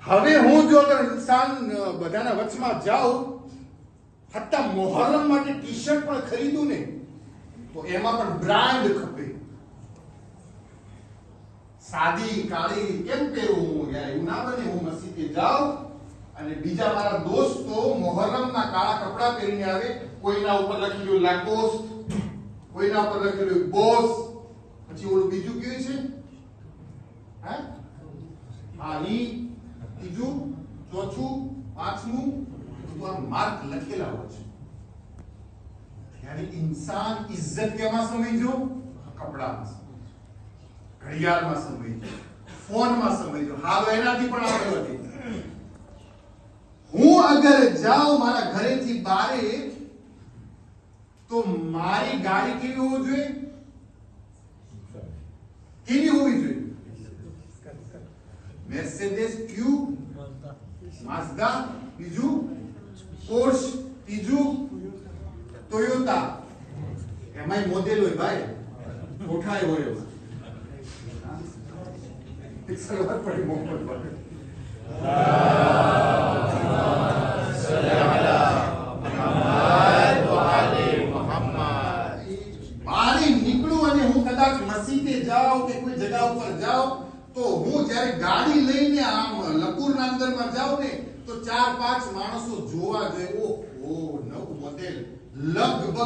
હવે હું જો ઇન્સાન બધાના વચમાં જાઉં, હત્તા મોહરમ માટે ટી શર્ટ પણ ખરીદું ને તો એમાં પણ બ્રાન્ડ ખપે. સાદી કાળી કેમ પહેરું હું યાર? એવું ના બને હું મસ્જિદે જાઉં અને બીજા મારા દોસ્તો મોહરમના કાળા કપડા પહેરીને આવે, કોઈના ઉપર લખેલું લાકોસ્ટ, કોઈના ઉપર લખેલું બોસ, પછી ઓલું બીજું કયું છે હા ઈ ત્રીજું ચોથું પાંચમું માર્ક લખેલા હોય છે. यानी इंसान इज्जत केમાં સમજો? કપડામાં સમજો, ઘડિયાળમાં સમજો, ફોનમાં સમજો. હાલો એનાથી પણ આગળ વધે. હું અગર જાઉં મારા ઘરેથી બારે તો મારી ગાડી કેવી હોવી જોઈએ? કેવી હોવી જોઈએ? મેર્સેડેસ ક્યુ, માઝદા, બીજું પોર્શ, ત્રીજું ટોયોટા. એમાંય મોડેલ હોય ભાઈ, કોઠાય હોય એવા. એક સલવાર પડી મોહમ્મદ પર. બારે નીકળું અને હું કદાચ મસ્જિદે જાઉં કે કોઈ જગ્યા ઉપર જાઉં તો હું જ્યારે ગાડી લઈને આમ લકુરના અંદરમાં જાઉં ને તો 4-5 માણસો જોવા જોઈએ. ઓહો નવું મોડેલ, લગભગ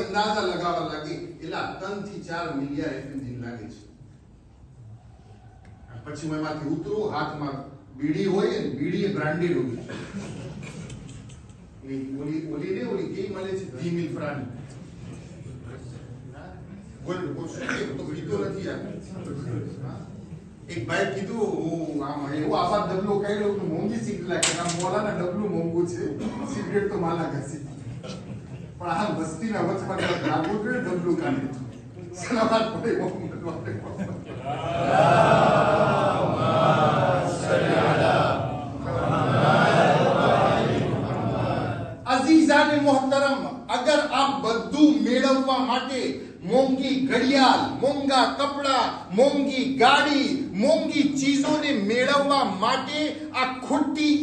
અંદાજા લગાવવા લાગે એટલે 3 થી 4 મિલિયન એન્જિન લાગે છે. પછી હું એમાંથી ઉતરું, હાથમાં બીડી હોય ને બીડી બ્રાન્ડેડ હોય. ઓલી કેવી મળે છે ધીમી ફ્રાની તો ગીતો નથી આ. એક ભાઈ કીધું હું આમ એવું આબાદ ડબલો કહી લઉં મોંઘી સિગરેટ લાગે, આમ મોલાના ડબલું મોંઘું છે, સિગરેટ તો માલા ઘસી. પણ આ વસ્તીના વચમાં લાગવું જોઈએ ડબલું કાઢે. સલામત પડે મોહમ્મદ વાલે. અઝીઝાને મોહતરમ, અગર આપ બધું મેળવવા માટે મોંઘી ઘડિયાળ, મોંઘા કપડા, મોંઘી ગાડી, મોંઘી ચીજોને મેળવવા માટે આ ખોટી